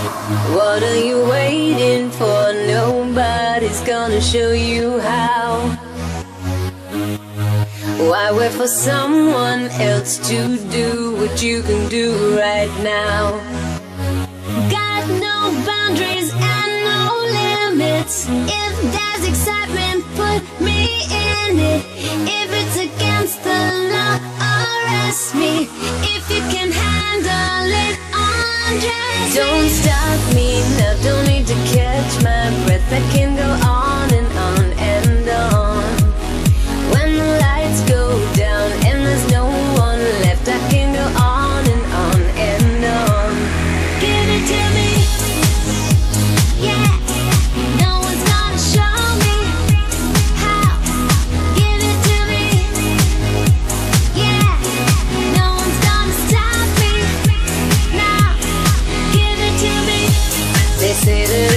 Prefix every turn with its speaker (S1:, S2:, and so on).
S1: What are you waiting for? Nobody's gonna show you how. Why wait for someone else to do what you can do right now? Got no boundaries and no limits. If there's excitement, put me in it. If it's against the law, arrest me. If you can handle it, undress me. Don't stop me now, don't need to catch my breath. I can go on and on and on. When the lights go down and there's no one left, I can go on and on and on. Give it to me, yeah. No one's gonna show me how. Give it to me, yeah. No one's gonna stop me now. Give it to me. They say that